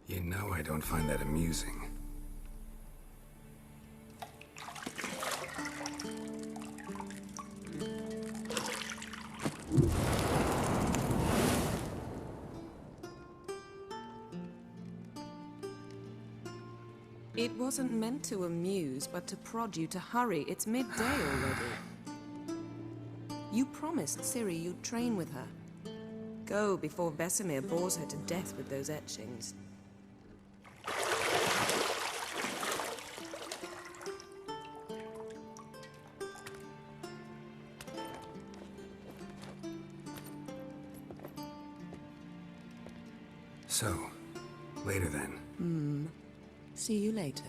You know I don't find that amusing. It wasn't meant to amuse, but to prod you to hurry. It's midday already. You promised Ciri you'd train with her. Go before Vesemir bores her to death with those etchings. So, later then. See you later.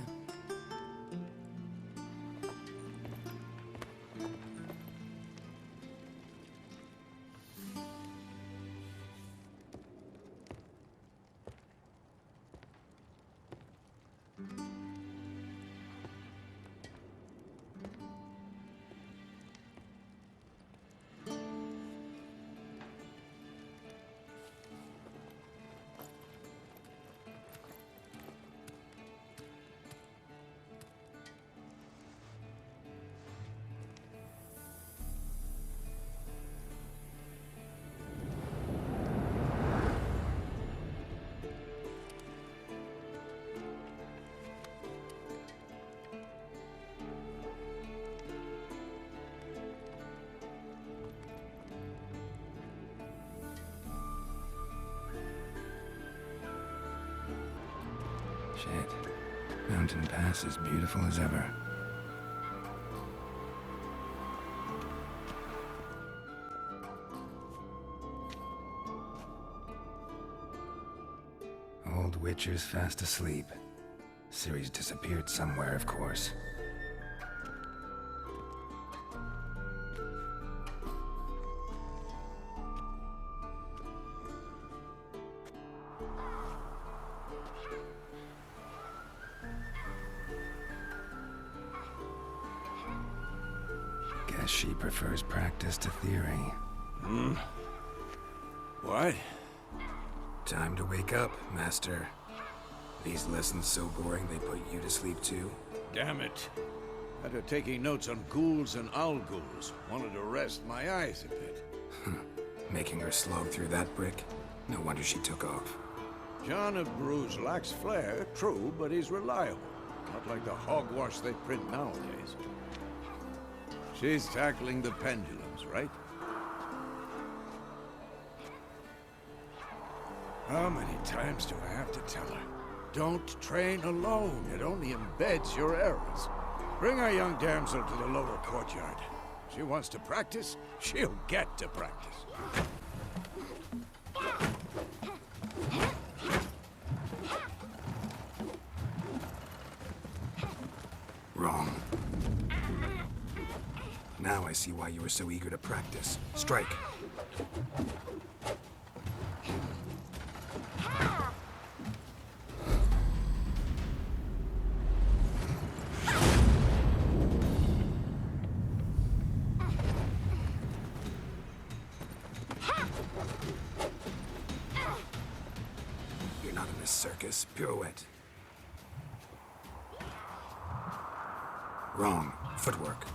Shit. Mountain Pass is beautiful as ever. Old Witcher's fast asleep. Ciri's disappeared somewhere, of course. Guess she prefers practice to theory. What? Time to wake up, Master. These lessons so boring they put you to sleep too? Damn it. After taking notes on ghouls and owl ghouls, wanted to rest my eyes a bit. Making her slog through that brick? No wonder she took off. John of Bruges lacks flair, true, but he's reliable. Not like the hogwash they print nowadays. She's tackling the pendulums, right? How many times do I have to tell her? Don't train alone. It only embeds your errors. Bring our young damsel to the lower courtyard. She wants to practice, she'll get to practice. Wrong. Now I see why you were so eager to practice. Strike. You're not in this circus. Pirouette. Wrong. Footwork.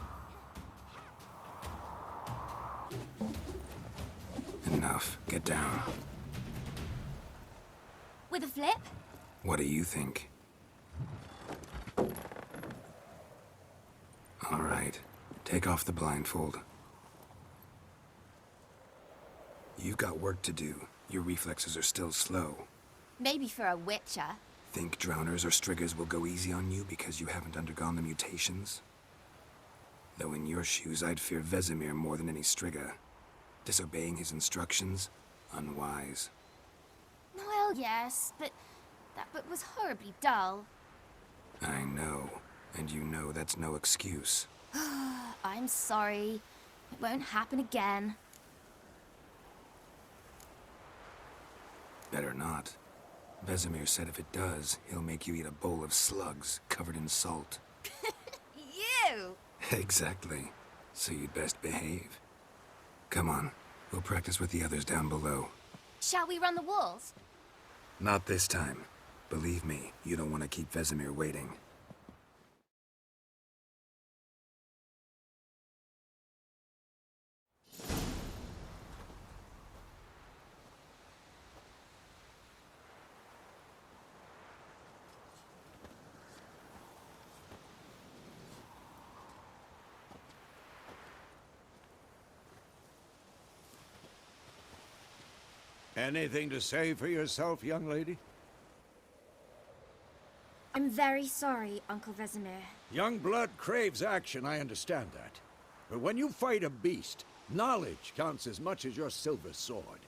Enough. Get down. With a flip? What do you think? All right. Take off the blindfold. You've got work to do. Your reflexes are still slow. Maybe for a witcher. Think drowners or striggers will go easy on you because you haven't undergone the mutations? Though in your shoes, I'd fear Vesemir more than any strigger. Disobeying his instructions? Unwise. Well, yes, but that book was horribly dull. I know. And you know that's no excuse. I'm sorry. It won't happen again. Better not. Vesemir said if it does, he'll make you eat a bowl of slugs covered in salt. You! Exactly. So you'd best behave. Come on. We'll practice with the others down below. Shall we run the walls? Not this time. Believe me, you don't want to keep Vesemir waiting. Anything to say for yourself, young lady? I'm very sorry, Uncle Vesemir. Young blood craves action, I understand that. But when you fight a beast, knowledge counts as much as your silver sword.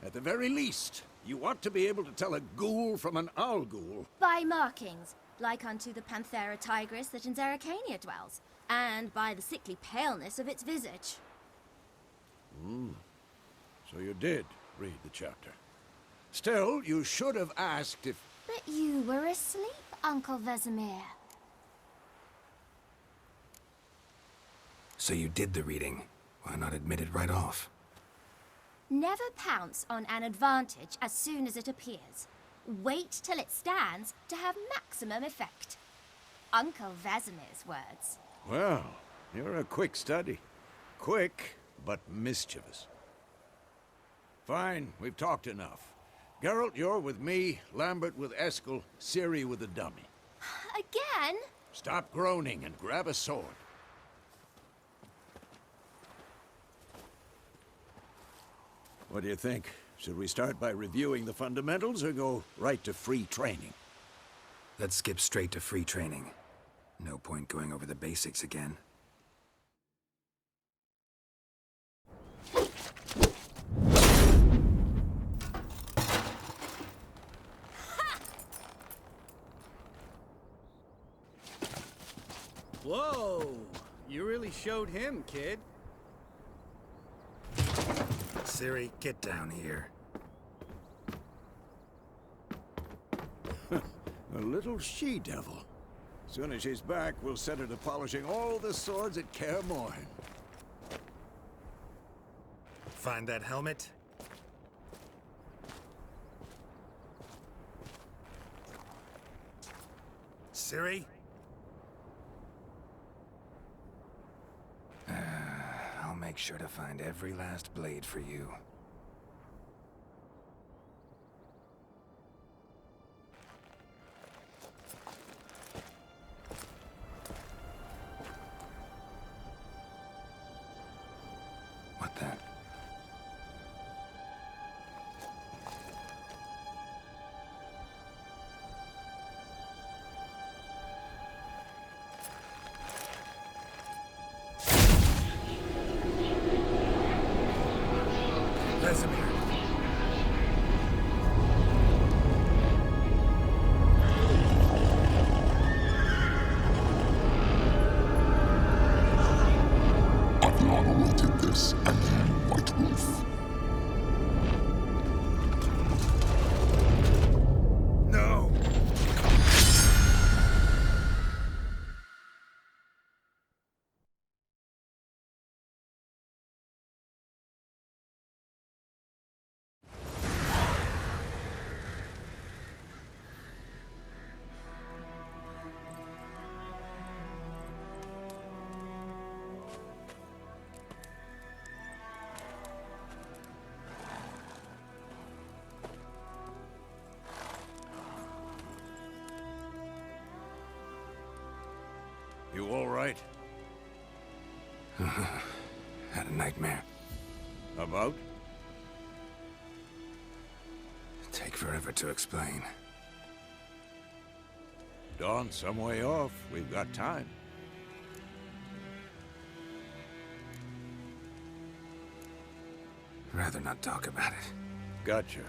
At the very least, you ought to be able to tell a ghoul from an owl ghoul. By markings, like unto the Panthera tigris that in Zeracania dwells, and by the sickly paleness of its visage. So you did read the chapter. Still, you should have asked if... But you were asleep, Uncle Vesemir. So you did the reading. Why not admit it right off? Never pounce on an advantage as soon as it appears. Wait till it stands to have maximum effect. Uncle Vesemir's words. Well, you're a quick study. Quick, but mischievous. Fine, we've talked enough. Geralt, you're with me, Lambert with Eskel, Ciri with the dummy. Again? Stop groaning and grab a sword. What do you think? Should we start by reviewing the fundamentals or go right to free training? Let's skip straight to free training. No point going over the basics again. Whoa! You really showed him, kid. Ciri, get down here. A little she-devil. Soon as she's back, we'll set her to polishing all the swords at Kaer Morhen. Find that helmet? Ciri? I'll make sure to find every last blade for you. What the? Vesemir. I've long awaited this, and you, White Wolf. No! You all right? Had a nightmare. About? Take forever to explain. Dawn's some way off. We've got time. Rather not talk about it. Gotcha.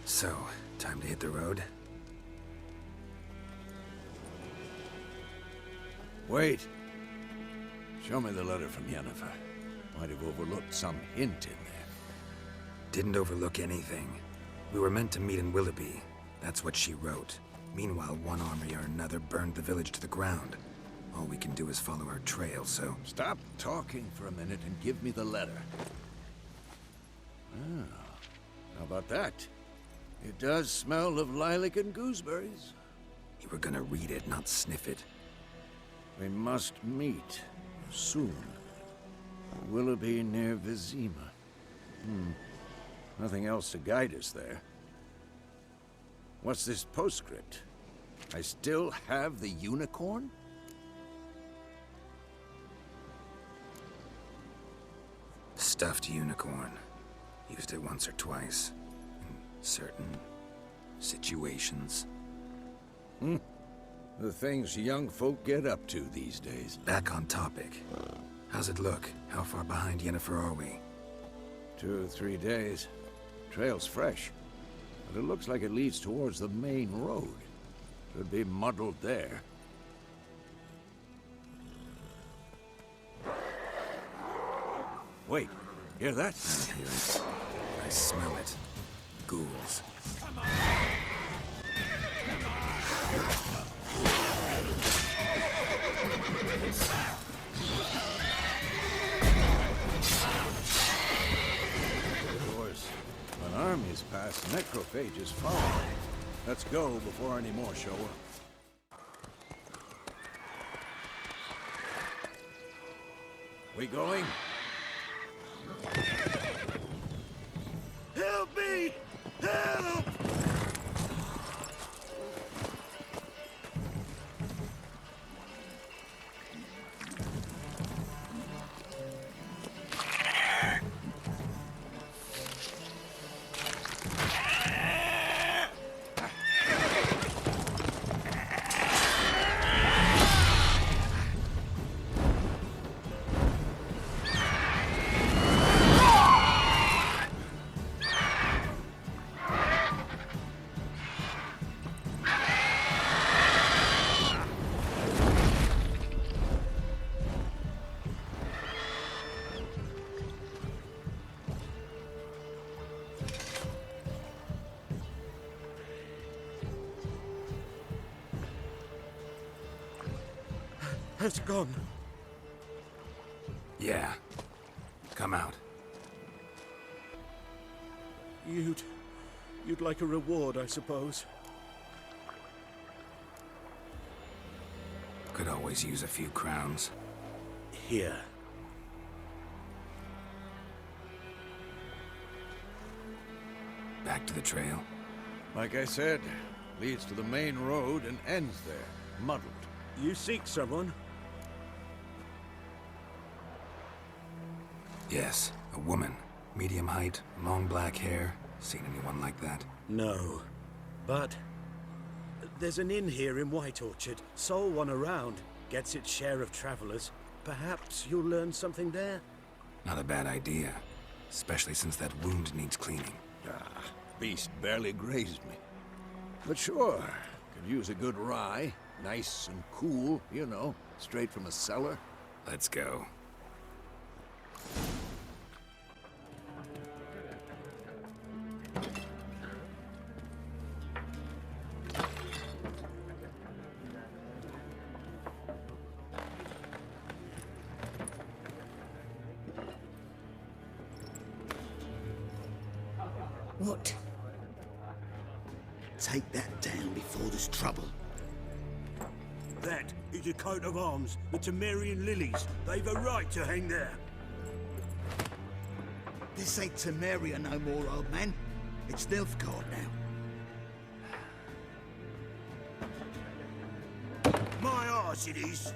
So, time to hit the road? Wait. Show me the letter from Yennefer. Might have overlooked some hint in there. Didn't overlook anything. We were meant to meet in Willoughby. That's what she wrote. Meanwhile, one army or another burned the village to the ground. All we can do is follow her trail, so... Stop talking for a minute and give me the letter. Ah. about that? It does smell of lilac and gooseberries. You were gonna read it, not sniff it. We must meet soon. Willoughby near Vizima. Nothing else to guide us there. What's this postscript? I still have the unicorn? Stuffed unicorn. Used it once or twice. In certain situations. The things young folk get up to these days. Back on topic. How's it look? How far behind Yennefer are we? 2 or 3 days. Trail's fresh. But it looks like it leads towards the main road. Could be muddled there. Wait, hear that? I hear it. I smell it. Ghouls. Of course, when armies pass, necrophages follow. Let's go before any more show up. We going? Help me! Help! It's gone. Yeah. Come out. You'd like a reward, I suppose. Could always use a few crowns. Here. Back to the trail. Like I said, leads to the main road and ends there, muddled. You seek someone? Yes, a woman. Medium height, long black hair. Seen anyone like that? No. But there's an inn here in White Orchard. Sole one around. Gets its share of travelers. Perhaps you'll learn something there? Not a bad idea. Especially since that wound needs cleaning. Beast barely grazed me. But sure, could use a good rye. Nice and cool, you know, straight from a cellar. Let's go. What? Take that down before there's trouble. That is a coat of arms, the Temerian lilies. They've a right to hang there. This ain't Temeria no more, old man. It's Nilfgaard now. My arse it is.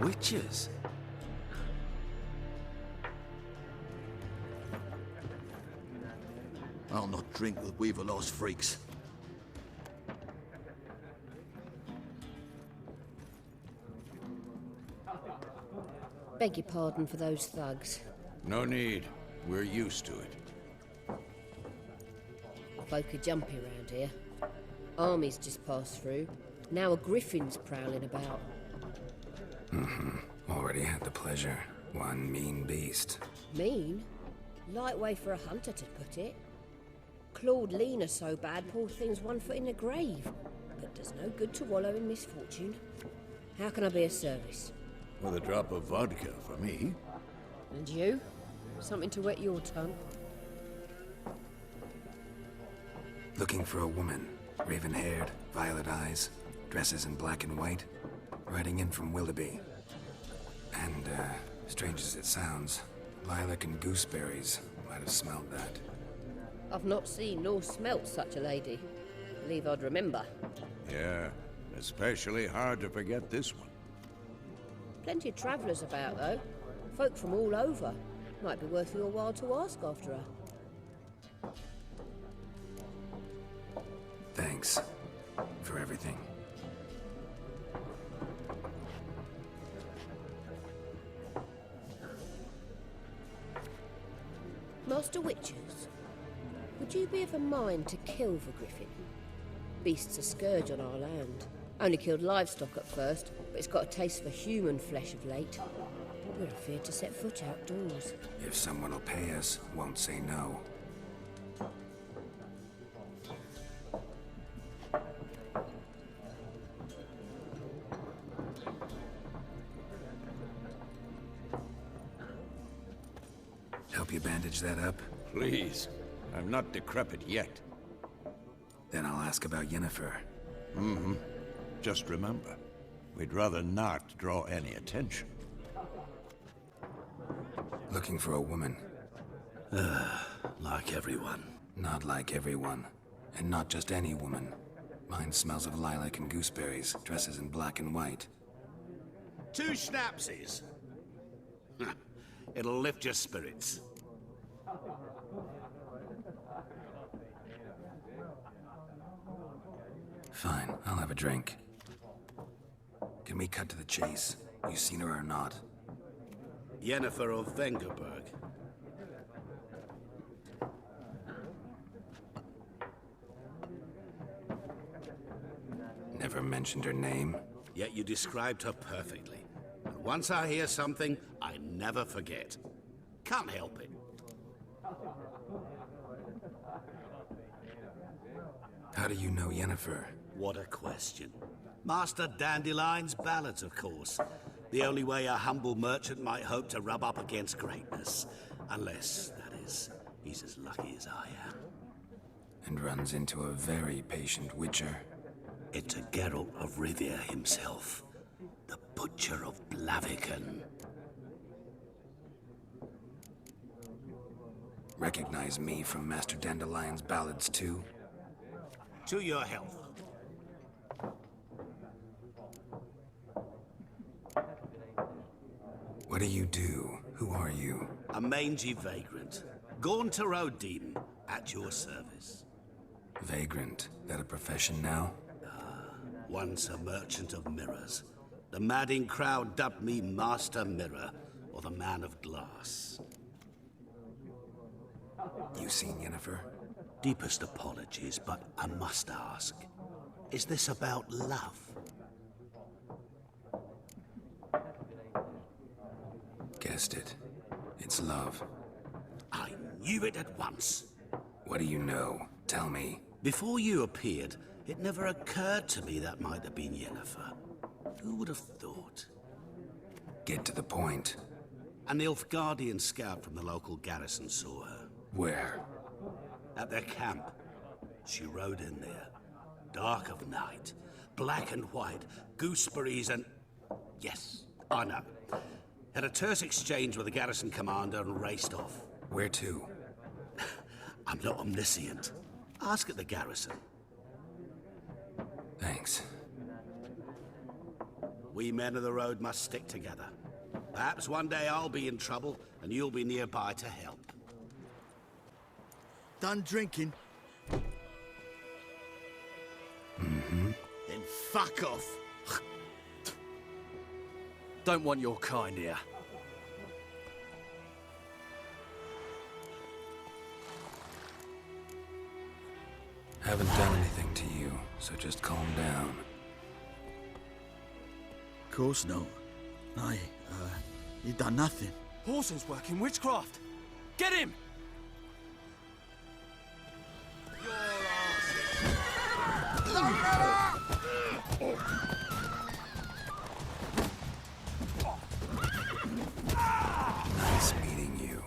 Witches? I'll not drink with Weaverlost freaks. Beg your pardon for those thugs. No need. We're used to it. Folk are jumpy around here. Armies just passed through. Now a griffin's prowling about. Already had the pleasure. One mean beast. Mean? Light way for a hunter to put it. Clawed Lena so bad, poor thing's 1 foot in the grave. But does no good to wallow in misfortune. How can I be of service? With a drop of vodka for me. And you? Something to wet your tongue? Looking for a woman. Raven-haired, violet eyes, dresses in black and white. Riding in from Willoughby. And, strange as it sounds, lilac and gooseberries might have smelled that. I've not seen nor smelt such a lady. Believe I'd remember. Yeah, especially hard to forget this one. Plenty of travellers about, though. Folk from all over. Might be worth your while to ask after her. Thanks for everything. Master Witchers, would you be of a mind to kill the griffin? Beast's a scourge on our land. Only killed livestock at first, but it's got a taste for human flesh of late. We're afeard to set foot outdoors. If someone will pay us, won't say no. Help you bandage that up? Please. I'm not decrepit yet. Then I'll ask about Yennefer. Mm-hmm. Just remember, we'd rather not draw any attention. Looking for a woman. Like everyone. Not like everyone. And not just any woman. Mine smells of lilac and gooseberries, dresses in black and white. 2 schnapsies. It'll lift your spirits. Fine, I'll have a drink. Can we cut to the chase? You seen her or not? Yennefer of Vengerberg. Never mentioned her name. Yet you described her perfectly. And once I hear something, I never forget. Can't help it. How do you know Yennefer? What a question. Master Dandelion's ballads, of course. The only way a humble merchant might hope to rub up against greatness. Unless, that is, he's as lucky as I am. And runs into a very patient witcher. It's a Geralt of Rivia himself. The Butcher of Blaviken. Recognize me from Master Dandelion's ballads too? To your health. What do you do? Who are you? A mangy vagrant. Gone to Odin, at your service. Vagrant. That a profession now? Once a merchant of mirrors. The madding crowd dubbed me Master Mirror, or the Man of Glass. You seen Yennefer? Deepest apologies, but I must ask. Is this about love? Guessed it. It's love. I knew it at once. What do you know? Tell me. Before you appeared, it never occurred to me that might have been Yennefer. Who would have thought? Get to the point. A Nilfgaardian scout from the local garrison saw her. Where? At their camp. She rode in there. Dark of night. Black and white. Gooseberries and... Yes, I know. Had a terse exchange with the garrison commander and raced off. Where to? I'm not omniscient. Ask at the garrison. Thanks. We men of the road must stick together. Perhaps one day I'll be in trouble and you'll be nearby to help. Done drinking? Mm-hmm. Then fuck off. Don't want your kind here. Haven't done anything to you, so just calm down. Course not. Aye, he done nothing. Horses working witchcraft! Get him! Nice meeting you.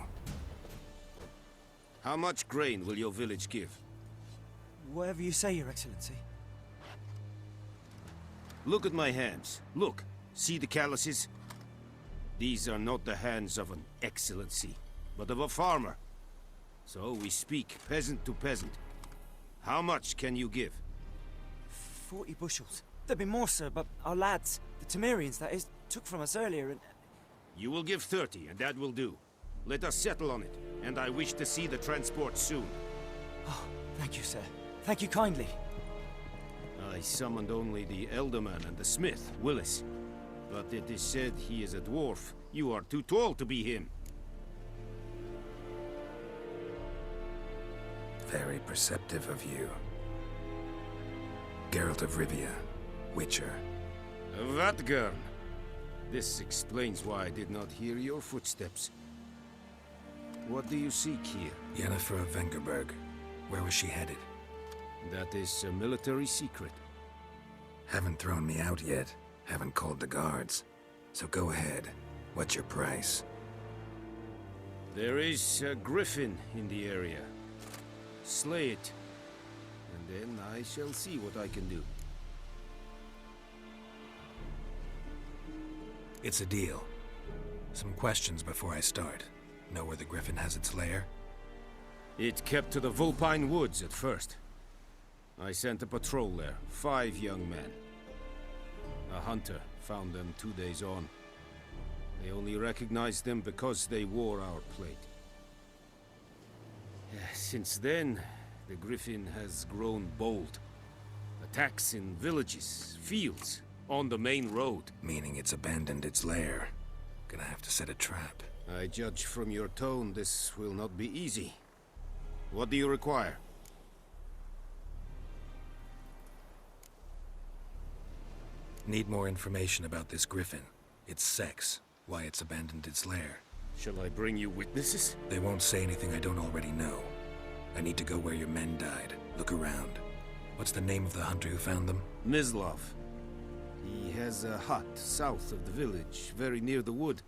How much grain will your village give? Whatever you say, Your Excellency. Look at my hands. Look. See the calluses? These are not the hands of an excellency, but of a farmer. So we speak peasant to peasant. How much can you give? 40 bushels. There'd be more, sir, but our lads, the Temerians, that is, took from us earlier and... You will give 30, and that will do. Let us settle on it, and I wish to see the transport soon. Oh, thank you, sir. Thank you kindly. I summoned only the Elderman and the smith, Willis. But it is said he is a dwarf. You are too tall to be him. Very perceptive of you. Geralt of Rivia, Witcher. Vatgern. This explains why I did not hear your footsteps. What do you seek here? Yennefer of Vengerberg. Where was she headed? That is a military secret. Haven't thrown me out yet. Haven't called the guards. So go ahead. What's your price? There is a griffin in the area. Slay it. And then I shall see what I can do. It's a deal. Some questions before I start. Know where the griffin has its lair? It kept to the Vulpine Woods at first. I sent a patrol there, 5 young men. A hunter found them 2 days on. They only recognized them because they wore our plate. Since then, the griffin has grown bold. Attacks in villages, fields, on the main road. Meaning it's abandoned its lair. Gonna have to set a trap. I judge from your tone this will not be easy. What do you require? Need more information about this griffin. Its sex, why it's abandoned its lair. Shall I bring you witnesses? They won't say anything I don't already know. I need to go where your men died. Look around. What's the name of the hunter who found them? Mislav. He has a hut south of the village, very near the wood.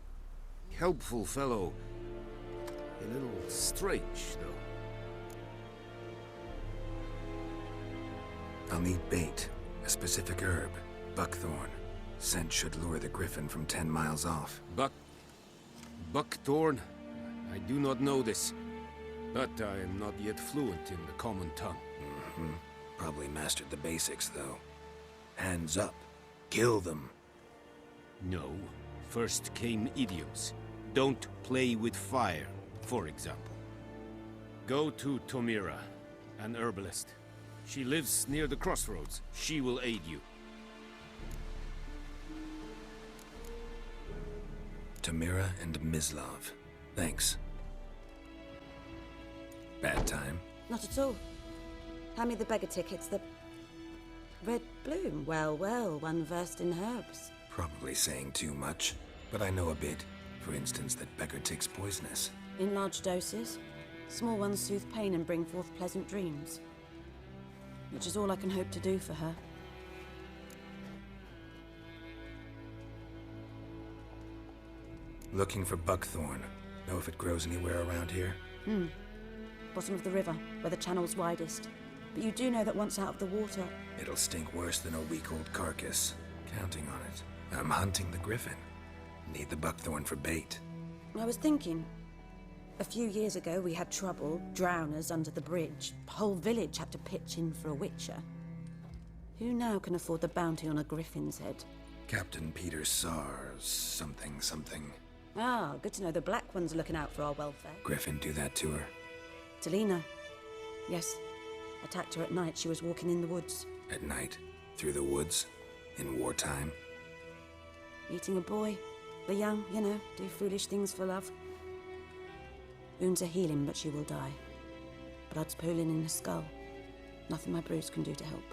Helpful fellow. A little strange, though. I'll need bait. A specific herb. Buckthorn. Scent should lure the griffin from 10 miles off. Buckthorn? I do not know this. But I am not yet fluent in the common tongue. Probably mastered the basics, though. Hands up. Kill them. No. First came idioms. Don't play with fire, for example. Go to Tomira, an herbalist. She lives near the crossroads. She will aid you. Tamira and Mislav. Thanks. Bad time? Not at all. Hand me the beggar tickets, the... Red Bloom. Well, well, one versed in herbs. Probably saying too much, but I know a bit. For instance, that beggar tick's poisonous. In large doses. Small ones soothe pain and bring forth pleasant dreams. Which is all I can hope to do for her. Looking for buckthorn. Know if it grows anywhere around here? Bottom of the river, where the channel's widest. But you do know that once out of the water... It'll stink worse than a week-old carcass. Counting on it. I'm hunting the griffin. Need the buckthorn for bait. I was thinking... A few years ago we had trouble, drowners under the bridge. The whole village had to pitch in for a witcher. Who now can afford the bounty on a griffin's head? Captain Peter Sars, something. Ah, good to know the Black One's looking out for our welfare. Griffin do that to her? Talina. Yes. Attacked her at night. She was walking in the woods. At night? Through the woods? In wartime? Eating a boy. The young, you know, do foolish things for love. Wounds are healing, but she will die. Blood's pooling in the skull. Nothing my bruise can do to help.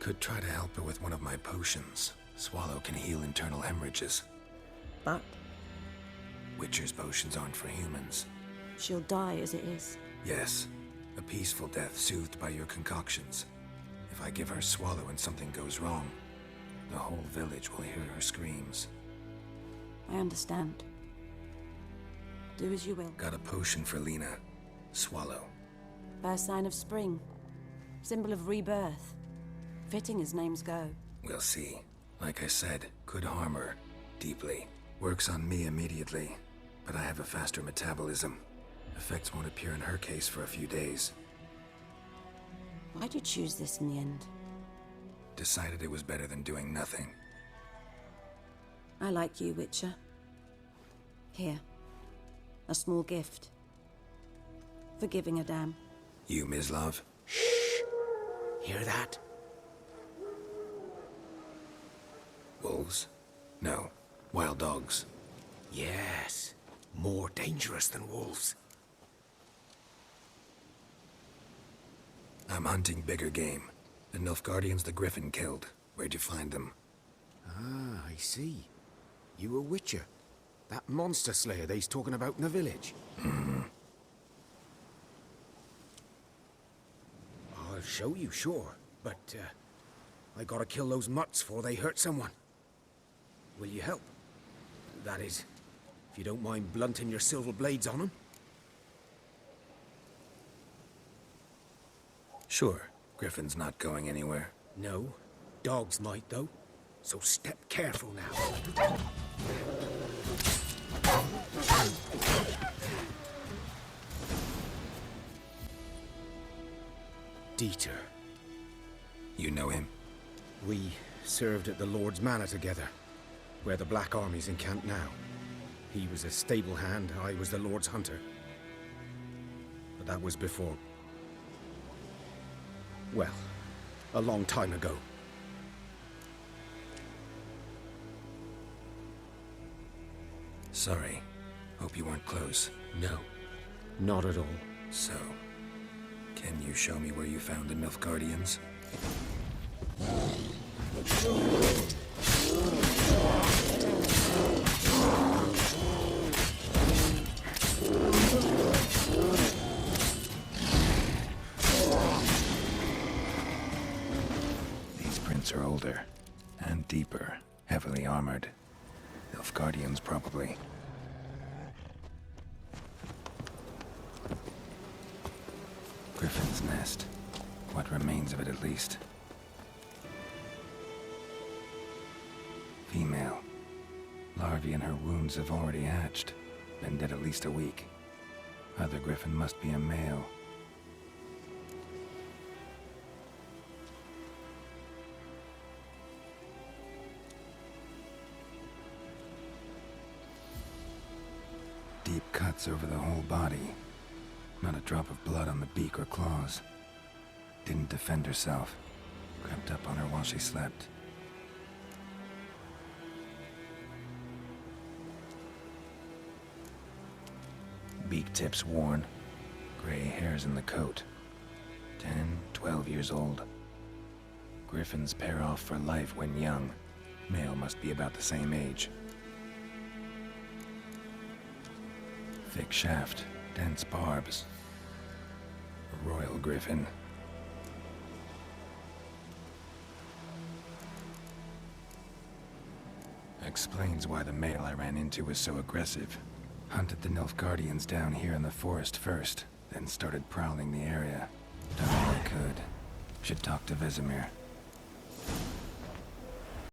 Could try to help her with one of my potions. Swallow can heal internal hemorrhages. But Witcher's potions aren't for humans. she'll die as it is. Yes, a peaceful death soothed by your concoctions. If I give her Swallow and something goes wrong, the whole village will hear her screams. I understand. Do as you will. Got a potion for Lena. Swallow. First sign of spring. Symbol of rebirth. Fitting as names go. We'll see. Like I said, could harm her. Deeply. Works on me immediately. But I have a faster metabolism. Effects won't appear in her case for a few days. Why'd you choose this in the end? Decided it was better than doing nothing. I like you, Witcher. Here. A small gift. For giving a damn. You, Mislav? Hear that? Wolves? No. Wild dogs. Yes. More dangerous than wolves. I'm hunting bigger game. The Nilfgaardians the Griffin killed. Where'd you find them? Ah, I see. You a Witcher. That monster slayer they's talking about in the village. I'll show you, sure. But, I gotta kill those mutts before they hurt someone. Will you help? That is, if you don't mind blunting your silver blades on them. Sure. Griffin's not going anywhere. No. Dogs might, though. So step careful now. Dieter. You know him? We served at the Lord's Manor together, where the Black Army's encamped now. He was a stable hand, I was the Lord's hunter. But that was before... well, a long time ago. Sorry. Hope you weren't close. No, not at all. So, can you show me where you found the Nilfgaardians? These prints are older and deeper, heavily armored. Nilfgaardians, probably. Griffin's nest. What remains of it, at least. Female. Larvae in her wounds have already hatched. Been dead at least a week. Other griffin must be a male. Deep cuts over the whole body. Not a drop of blood on the beak or claws. Didn't defend herself. Crept up on her while she slept. Beak tips worn. Gray hairs in the coat. 10, 12 years old. Griffins pair off for life when young. Male must be about the same age. Thick shaft, dense barbs. A royal griffin. Explains why the male I ran into was so aggressive. Hunted the Nilfgaardians down here in the forest first, then started prowling the area. Done all I could. Should talk to Vesemir.